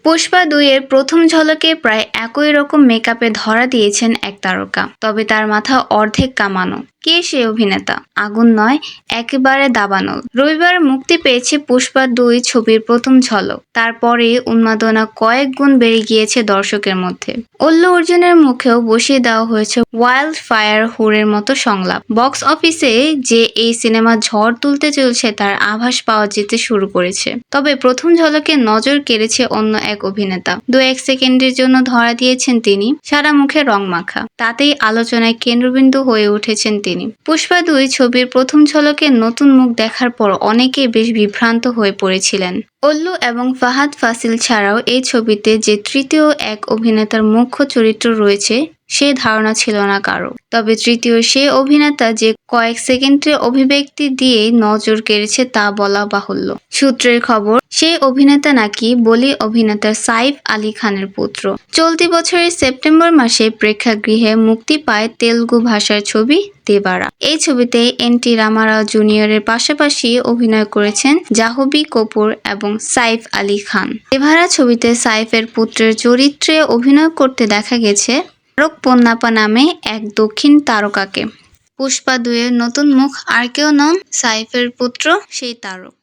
পুষ্পা ২ এর প্রথম ঝলকে প্রায় একই রকম মেকআপে ধরা দিয়েছেন এক তারকা। তবে তার মাথা অর্ধেক কামানো। কে সে অভিনেতা? আগুন নয়, একেবারে দাবানল। রবিবার মুক্তি পেয়েছে পুষ্পা ২ ছবির প্রথম ঝলক। তারপরে উন্মাদনা কয়েক গুণ বেড়ে গিয়েছে দর্শকের মধ্যে। অল্লু অর্জুনের মুখেও বসিয়ে দেওয়া হয়েছে ওয়াইল্ড ফায়ার হুরের মতো সংলাপ। বক্স অফিসে যে এই সিনেমা ঝড় তুলতে চলছে তার আভাস পাওয়া যেতে শুরু করেছে। তবে প্রথম ঝলকে নজর কেড়েছে অন্য এক অভিনেতা। ২-১ সেকেন্ডের জন্য ধরা দিয়েছেন তিনি, সারা মুখে রং মাখা। তাতেই আলোচনায় কেন্দ্রবিন্দু হয়ে উঠেছেন তিনি। পুষ্পা ২ ছবির প্রথম ঝলকে নতুন মুখ দেখার পর অনেকেই বেশ বিভ্রান্ত হয়ে পড়েছিলেন। অল্লু এবং ফাহাদ ফাসিল ছাড়াও এই ছবিতে যে তৃতীয় এক অভিনেতার মুখ্য চরিত্র রয়েছে সে ধারণা ছিল না কারো। তবে তৃতীয় সে অভিনেতা যে কয়েক সেকেন্ডের অভিব্যক্তি দিয়েই নজর কেড়েছে তা বলা বাহুল্য। সূত্রের খবর, সেই অভিনেতা নাকি বলি অভিনেতা সাইফ আলী খানের পুত্র। চলতি বছরের সেপ্টেম্বর মাসে প্রেক্ষাগৃহে মুক্তি পায় তেলুগু ভাষার ছবি দেবারা। এই ছবিতে এন.টি. রামারাও জুনিয়রের পাশাপাশি অভিনয় করেছেন জাহ্নবী কপুর এবং সাইফ আলী খান। দেবারা ছবিতে সাইফের পুত্রের চরিত্রে অভিনয় করতে দেখা গেছে তারক পোন্নাপা নামে এক দক্ষিণ তারকাকে। পুষ্পা ২ এর নতুন মুখ আর কেউ নন, সাইফের পুত্র সেই তারক।